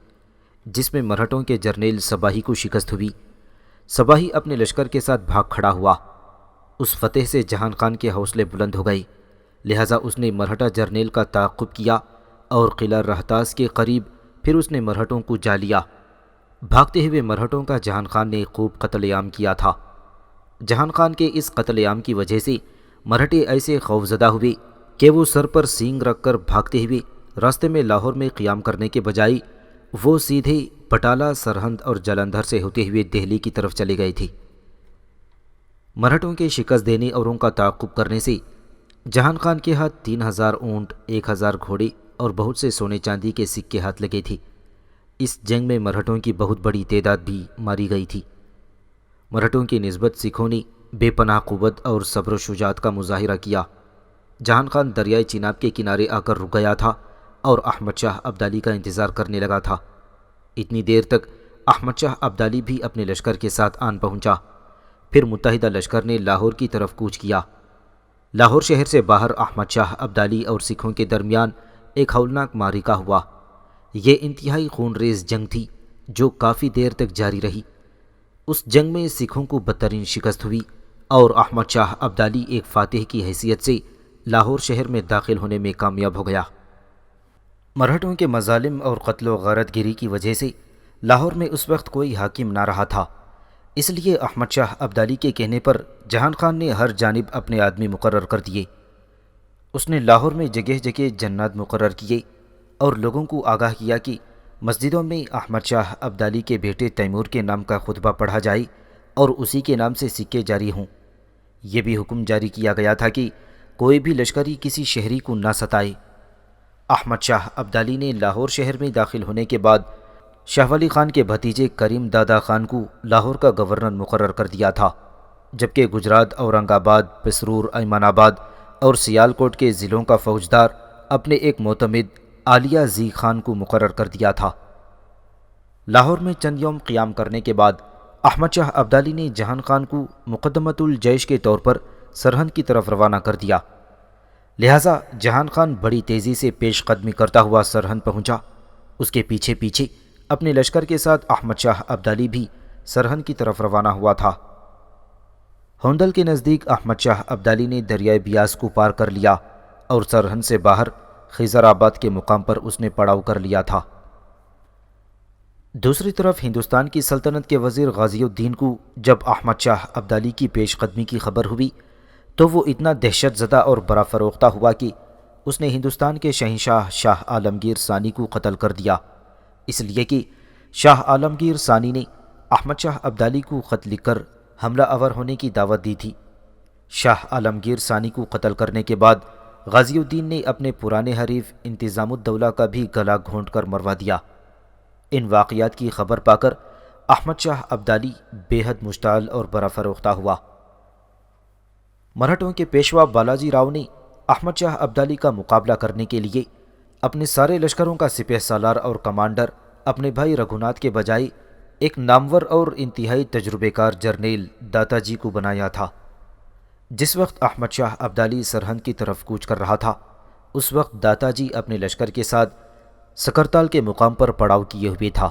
جس میں مرہٹوں کے جرنیل صباحی کو شکست ہوئی۔ صباحی اپنے لشکر کے ساتھ بھاگ کھڑا ہوا۔ اس فتح سے جہان خان کے حوصلے بلند ہو گئے، لہٰذا اس نے مرہٹا جرنیل کا تعاقب کیا اور قلعہ رہتاس کے قریب پھر اس نے مرہٹوں کو جا لیا۔ بھاگتے ہوئے مرہٹوں کا جہان خان نے خوب قتل عام کیا تھا۔ جہان خان کے اس قتل عام کی وجہ سے مرہٹے ایسے خوفزدہ ہوئے کہ وہ سر پر سینگ رکھ کر بھاگتے ہوئے راستے میں لاہور میں قیام کرنے کے بجائے وہ سیدھے بٹالہ، سرہند اور جلندھر سے ہوتے ہوئے دہلی کی طرف چلے گئے تھے۔ مرہٹوں کے شکست دینے اور ان کا تعاقب کرنے سے جہان خان کے ہاتھ 3,000 اونٹ، 1,000 گھوڑے اور بہت سے سونے چاندی کے سکے ہاتھ لگے تھے۔ اس جنگ میں مرہٹوں کی بہت بڑی تعداد بھی ماری گئی تھی۔ مرہٹوں کی نسبت سکھوں نے بے پناہ قوت اور صبر و شجاعت کا مظاہرہ کیا۔ جہان خان دریائے چناب کے کنارے آ کر رک گیا تھا اور احمد شاہ ابدالی کا انتظار کرنے لگا تھا۔ اتنی دیر تک احمد شاہ ابدالی بھی اپنے لشکر کے ساتھ آن پہنچا۔ پھر متحدہ لشکر نے لاہور کی طرف کوچ کیا۔ لاہور شہر سے باہر احمد شاہ ابدالی اور سکھوں کے درمیان ایک ہولناک معرکہ ہوا۔ یہ انتہائی خون ریز جنگ تھی جو کافی دیر تک جاری رہی۔ اس جنگ میں سکھوں کو بدترین شکست ہوئی اور احمد شاہ ابدالی ایک فاتح کی حیثیت سے لاہور شہر میں داخل ہونے میں کامیاب ہو گیا۔ مرہٹوں کے مظالم اور قتل و غارت گری کی وجہ سے لاہور میں اس وقت کوئی حاکم نہ رہا تھا، اس لیے احمد شاہ ابدالی کے کہنے پر جہان خان نے ہر جانب اپنے آدمی مقرر کر دیے۔ اس نے لاہور میں جگہ جگہ جنات مقرر کیے اور لوگوں کو آگاہ کیا کہ مسجدوں میں احمد شاہ ابدالی کے بیٹے تیمور کے نام کا خطبہ پڑھا جائے اور اسی کے نام سے سکے جاری ہوں۔ یہ بھی حکم جاری کیا گیا تھا کہ کوئی بھی لشکری کسی شہری کو نہ ستائے۔ احمد شاہ ابدالی نے لاہور شہر میں داخل ہونے کے بعد شاہ ولی خان کے بھتیجے کریم دادا خان کو لاہور کا گورنر مقرر کر دیا تھا، جبکہ گجرات، اورنگ آباد، پسرور، ایمان آباد اور سیالکوٹ کے ضلعوں کا فوجدار اپنے ایک معتمد عالیہ زی خان کو مقرر کر دیا تھا۔ لاہور میں چند یوم قیام کرنے کے بعد احمد شاہ ابدالی نے جہان خان کو مقدمۃ الجیش کے طور پر سرہند کی طرف روانہ کر دیا، لہٰذا جہان خان بڑی تیزی سے پیش قدمی کرتا ہوا سرہند پہنچا۔ اس کے پیچھے پیچھے اپنے لشکر کے ساتھ احمد شاہ ابدالی بھی سرہند کی طرف روانہ ہوا تھا۔ ہوندل کے نزدیک احمد شاہ ابدالی نے دریائے بیاس کو پار کر لیا اور سرہند سے باہر خیزر آباد کے مقام پر اس نے پڑاؤ کر لیا تھا۔ دوسری طرف ہندوستان کی سلطنت کے وزیر غازی الدین کو جب احمد شاہ ابدالی کی پیش قدمی کی خبر ہوئی تو وہ اتنا دہشت زدہ اور برا فروختہ ہوا کہ اس نے ہندوستان کے شہنشاہ شاہ عالمگیر ثانی کو قتل کر دیا، اس لیے کہ شاہ عالمگیر ثانی نے احمد شاہ ابدالی کو خط لکھ کر حملہ آور ہونے کی دعوت دی تھی۔ شاہ عالمگیر ثانی کو قتل کرنے کے بعد غازی الدین نے اپنے پرانے حریف انتظام الدولہ کا بھی گلا گھونٹ کر مروا دیا۔ ان واقعات کی خبر پا کر احمد شاہ ابدالی بے حد مشتعل اور برافروختہ ہوا۔ مرہٹوں کے پیشوا بالاجی راؤ نے احمد شاہ ابدالی کا مقابلہ کرنے کے لیے اپنے سارے لشکروں کا سپہ سالار اور کمانڈر اپنے بھائی رگھوناتھ کے بجائے ایک نامور اور انتہائی تجربے کار جرنیل داتا جی کو بنایا تھا۔ جس وقت احمد شاہ ابدالی سرہند کی طرف کوچ کر رہا تھا، اس وقت داتا جی اپنے لشکر کے ساتھ سکرتال کے مقام پر پڑاؤ کیے ہوئے تھا،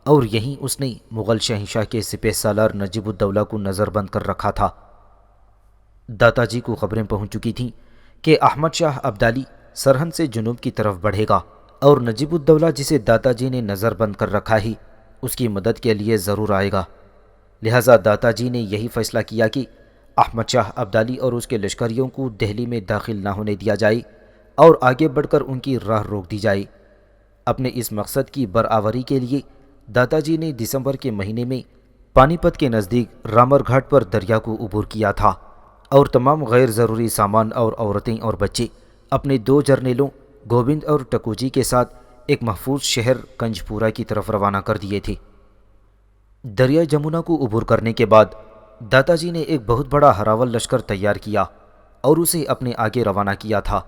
اور یہیں اس نے مغل شہنشاہ کے سپہ سالار نجیب الدولہ کو نظر بند کر رکھا تھا۔ داتا جی کو خبریں پہنچ چکی تھیں کہ احمد شاہ ابدالی سرہند سے جنوب کی طرف بڑھے گا، اور نجیب الدولہ جسے داتا جی نے نظر بند کر رکھا ہی اس کی مدد کے لیے ضرور آئے گا۔ لہٰذا داتا جی نے یہی فیصلہ کیا کہ احمد شاہ ابدالی اور اس کے لشکریوں کو دہلی میں داخل نہ ہونے دیا جائے اور آگے بڑھ کر ان کی راہ روک دی جائے۔ اپنے اس مقصد کی برآوری کے لیے داتا جی نے دسمبر کے مہینے میں پانی پت کے نزدیک رامر گھاٹ پر دریا کو عبور کیا تھا، اور تمام غیر ضروری سامان اور عورتیں اور بچے اپنے 2 جرنیلوں گوبند اور ٹکوجی کے ساتھ ایک محفوظ شہر کنج پورہ کی طرف روانہ کر دیے تھے۔ دریائے جمنا کو عبور کرنے کے بعد داتا جی نے ایک بہت بڑا ہراول لشکر تیار کیا اور اسے اپنے آگے روانہ کیا تھا،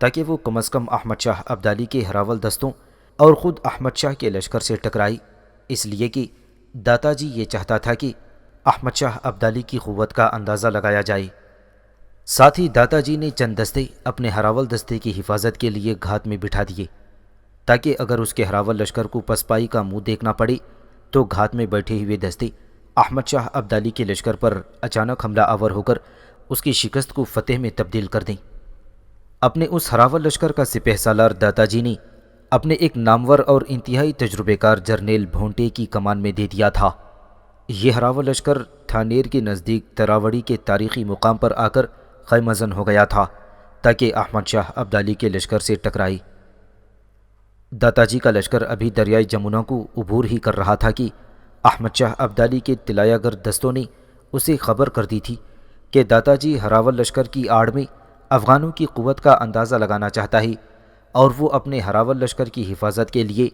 تاکہ وہ کم از کم احمد شاہ ابدالی کے ہراول دستوں اور خود احمد شاہ کے لشکر سے ٹکرائی، اس لیے کہ داتا جی یہ چاہتا تھا کہ احمد شاہ ابدالی کی قوت کا اندازہ لگایا جائے۔ ساتھ ہی داتا جی نے چند دستے اپنے ہراول دستے کی حفاظت کے لیے گھات میں بٹھا دیے، تاکہ اگر اس کے ہراول لشکر کو پسپائی کا منہ دیکھنا پڑے تو گھات میں بیٹھے ہوئے دستے احمد شاہ ابدالی کے لشکر پر اچانک حملہ آور ہو کر اس کی شکست کو فتح میں تبدیل کر دیں۔ اپنے اس ہراول لشکر کا سپہ سالار داتا جی نے اپنے ایک نامور اور انتہائی تجربے کار جرنیل بھونٹے کی کمان میں دے دیا تھا۔ یہ ہراول لشکر تھانیر کے نزدیک تراوڑی کے تاریخی مقام پر آ کر خیمہ زن ہو گیا تھا، تاکہ احمد شاہ ابدالی کے لشکر سے ٹکرائی۔ داتا جی کا لشکر ابھی دریائے جمنا کو عبور ہی کر رہا تھا کہ احمد شاہ ابدالی کے طلایہ گر دستوں نے اسے خبر کر دی تھی کہ داتا جی ہراول لشکر کی آڑ میں افغانوں کی قوت کا اندازہ لگانا چاہتا ہے، اور وہ اپنے ہراول لشکر کی حفاظت کے لیے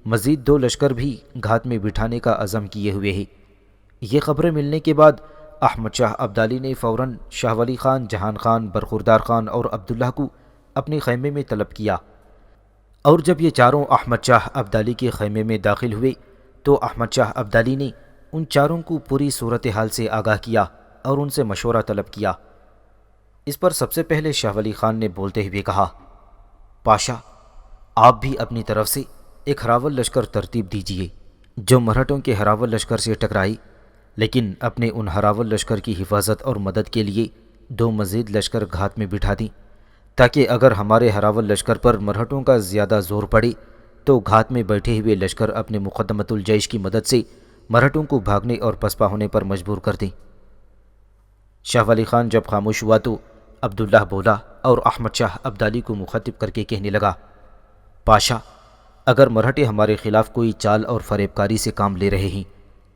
مزید 2 لشکر بھی گھات میں بٹھانے کا عزم کیے ہوئے ہے۔ یہ خبریں ملنے کے بعد احمد شاہ ابدالی نے فوراً شاہ ولی خان، جہان خان، برخوردار خان اور عبداللہ کو اپنے خیمے میں طلب کیا، اور جب یہ چاروں احمد شاہ ابدالی کے خیمے میں داخل ہوئے تو احمد شاہ ابدالی نے ان چاروں کو پوری صورتحال سے آگاہ کیا اور ان سے مشورہ طلب کیا۔ اس پر سب سے پہلے شاہ ولی خان نے بولتے ہوئے کہا، پاشا، آپ بھی اپنی طرف سے ایک ہراول لشکر ترتیب دیجیے جو مرہٹوں کے ہراول لشکر سے ٹکرائی، لیکن اپنے ان ہراول لشکر کی حفاظت اور مدد کے لیے 2 مزید لشکر گھات میں بٹھا دیں، تاکہ اگر ہمارے ہراول لشکر پر مرہٹوں کا زیادہ زور پڑے تو گھات میں بیٹھے ہوئے لشکر اپنے مقدمت الجیش کی مدد سے مرہٹوں کو بھاگنے اور پسپا ہونے پر مجبور کر دیں۔ شاہ ولی خان جب خاموش ہوا تو عبداللہ بولا اور احمد شاہ ابدالی کو مخاطب کر کے کہنے لگا، پاشا، اگر مرہٹے ہمارے خلاف کوئی چال اور فریب کاری سے کام لے رہے ہیں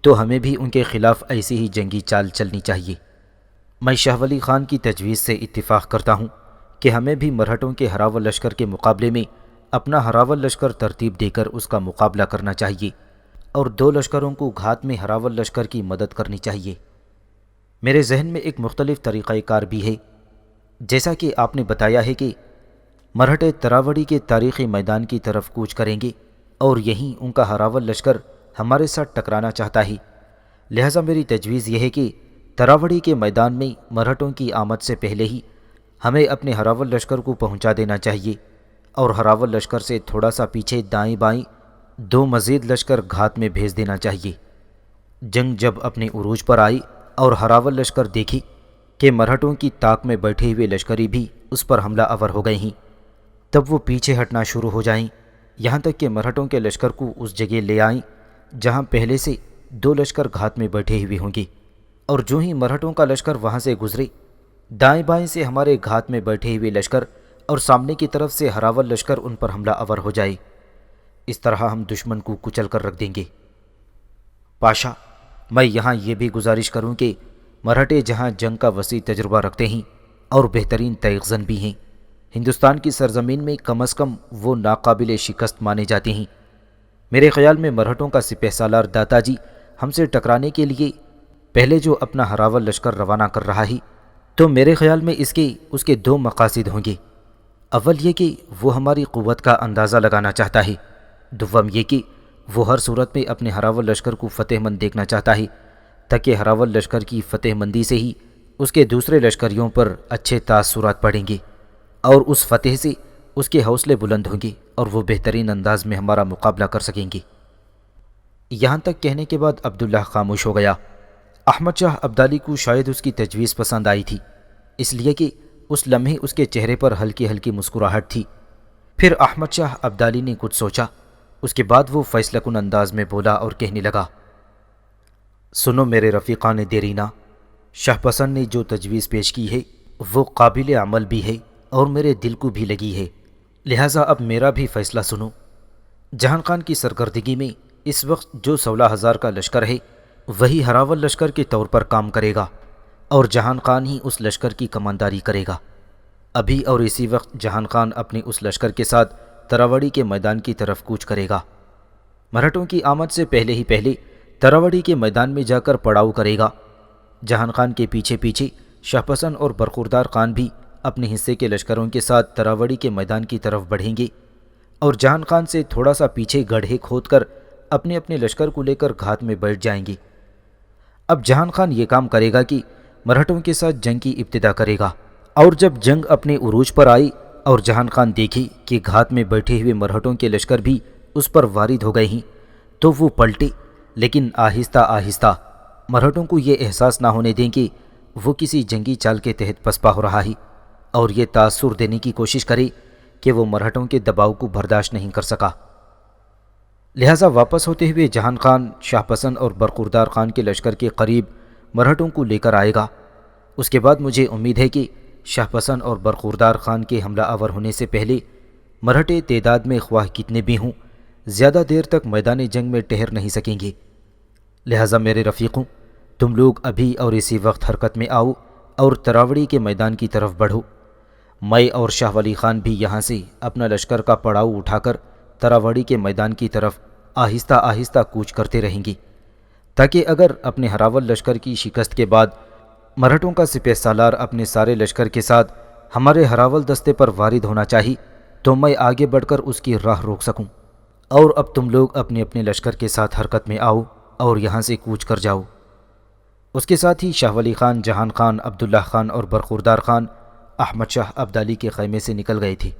تو ہمیں بھی ان کے خلاف ایسی ہی جنگی چال چلنی چاہیے۔ میں شاہ ولی خان کی تجویز سے اتفاق کرتا ہوں کہ ہمیں بھی مرہٹوں کے ہراول لشکر کے مقابلے میں اپنا ہراول لشکر ترتیب دے کر اس کا مقابلہ کرنا چاہیے، اور 2 لشکروں کو گھات میں ہراول لشکر کی مدد کرنی چاہیے۔ میرے ذہن میں ایک مختلف طریقہ کار بھی ہے۔ جیسا کہ آپ نے بتایا ہے کہ مرہٹے تراوڑی کے تاریخی میدان کی طرف کوچ کریں گے اور یہیں ان کا ہراول لشکر ہمارے ساتھ ٹکرانا چاہتا ہے، لہٰذا میری تجویز یہ ہے کہ تراوڑی کے میدان میں مرہٹوں کی آمد سے پہلے ہی ہمیں اپنے ہراول لشکر کو پہنچا دینا چاہیے، اور ہراول لشکر سے تھوڑا سا پیچھے دائیں بائیں 2 مزید لشکر گھات میں بھیج دینا چاہیے۔ جنگ جب اپنے عروج پر آئی اور ہراول لشکر دیکھی کہ مرہٹوں کی طاق میں بیٹھے ہوئے لشکری بھی اس پر حملہ آور ہو گئے ہیں، تب وہ پیچھے ہٹنا شروع ہو جائیں، یہاں تک کہ مرہٹوں کے لشکر کو اس جگہ لے آئیں جہاں پہلے سے 2 لشکر گھات میں بیٹھے ہوئے ہوں گے، اور جو ہی مرہٹوں کا لشکر وہاں سے گزرے، دائیں بائیں سے ہمارے گھات میں بیٹھے ہوئے لشکر اور سامنے کی طرف سے ہراول لشکر ان پر حملہ آور ہو جائے۔ اس طرح ہم دشمن کو کچل کر رکھ دیں گے۔ پاشا، میں یہاں یہ بھی گزارش کروں کہ مرہٹے جہاں جنگ کا وسیع تجربہ رکھتے ہیں اور بہترین تیغ زن بھی ہیں، ہندوستان کی سرزمین میں کم از کم وہ ناقابل شکست مانے جاتے ہیں۔ میرے خیال میں مرہٹوں کا سپہ سالار داتا جی ہم سے ٹکرانے کے لیے پہلے جو اپنا ہراول لشکر روانہ کر رہا ہے، تو میرے خیال میں اس کے دو مقاصد ہوں گے۔ اول یہ کہ وہ ہماری قوت کا اندازہ لگانا چاہتا ہے، دوم یہ کہ وہ ہر صورت میں اپنے ہراول لشکر کو فتح مند دیکھنا چاہتا ہے، تاکہ ہراول لشکر کی فتح مندی سے ہی اس کے دوسرے لشکریوں پر اچھے تاثرات پڑیں گے، اور اس فتح سے اس کے حوصلے بلند ہوں گے اور وہ بہترین انداز میں ہمارا مقابلہ کر سکیں گے۔ یہاں تک کہنے کے بعد عبداللہ خاموش ہو گیا۔ احمد شاہ ابدالی کو شاید اس کی تجویز پسند آئی تھی، اس لیے کہ اس لمحے اس کے چہرے پر ہلکی ہلکی مسکراہٹ تھی۔ پھر احمد شاہ ابدالی نے کچھ سوچا، اس کے بعد وہ فیصلہ کن انداز میں بولا اور کہنے لگا، سنو میرے رفیقان دیرینہ، شاہ پسند نے جو تجویز پیش کی ہے وہ قابل عمل بھی ہے اور میرے دل کو بھی لگی ہے، لہٰذا اب میرا بھی فیصلہ سنو۔ جہان خان کی سرکردگی میں اس وقت جو 16,000 کا لشکر ہے وہی ہراول لشکر کے طور پر کام کرے گا اور جہان خان ہی اس لشکر کی کمانداری کرے گا۔ ابھی اور اسی وقت جہان خان اپنے اس لشکر کے ساتھ تراوڑی کے میدان کی طرف کوچ کرے گا۔ مرہٹوں کی آمد سے پہلے تراوڑی کے میدان میں جا کر پڑاؤ کرے گا۔ جہان خان کے پیچھے پیچھے شاہ پسند اور برخوردار خان بھی اپنے حصے کے لشکروں کے ساتھ تراوڑی کے میدان کی طرف بڑھیں گے اور جہان خان سے تھوڑا سا پیچھے گڑھے کھود کر اپنے اپنے لشکر کو لے کر گھات میں بیٹھ جائیں گے۔ اب جہان خان یہ کام کرے گا کہ مرہٹوں کے ساتھ جنگ کی ابتدا کرے گا، اور جب جنگ اپنے عروج پر آئی اور جہان خان دیکھے کہ گھات میں بیٹھے ہوئے مرہٹوں کے لشکر بھی اس پر وارد ہو گئے ہیں تو وہ پلٹے، لیکن آہستہ آہستہ، مرہٹوں کو یہ احساس نہ ہونے دیں کہ وہ کسی جنگی چال کے تحت پسپا ہو رہا ہے، اور یہ تاثر دینے کی کوشش کرے کہ وہ مرہٹوں کے دباؤ کو برداشت نہیں کر سکا۔ لہٰذا واپس ہوتے ہوئے جہان خان شاہ پسند اور برخوردار خان کے لشکر کے قریب مرہٹوں کو لے کر آئے گا۔ اس کے بعد مجھے امید ہے کہ شاہ پسند اور برخوردار خان کے حملہ آور ہونے سے پہلے مرہٹے تعداد میں خواہ کتنے بھی ہوں زیادہ دیر تک میدان جنگ میں ٹھہر نہیں سکیں گے۔ لہٰذا میرے رفیقوں، تم لوگ ابھی اور اسی وقت حرکت میں آؤ اور تراوڑی کے میدان کی طرف بڑھو۔ میں اور شاہ ولی خان بھی یہاں سے اپنا لشکر کا پڑاؤ اٹھا کر تراوڑی کے میدان کی طرف آہستہ آہستہ کوچ کرتے رہیں گے، تاکہ اگر اپنے ہراول لشکر کی شکست کے بعد مرہٹوں کا سپہ سالار اپنے سارے لشکر کے ساتھ ہمارے ہراول دستے پر وارد ہونا چاہی تو میں آگے بڑھ کر اس کی راہ روک سکوں۔ اور اب تم لوگ اپنے اپنے لشکر کے ساتھ حرکت میں آؤ اور یہاں سے کوچ کر جاؤ۔ اس کے ساتھ ہی شاہ ولی خان، جہان خان، عبداللہ خان اور برخوردار خان احمد شاہ ابدالی کے خیمے سے نکل گئے تھے۔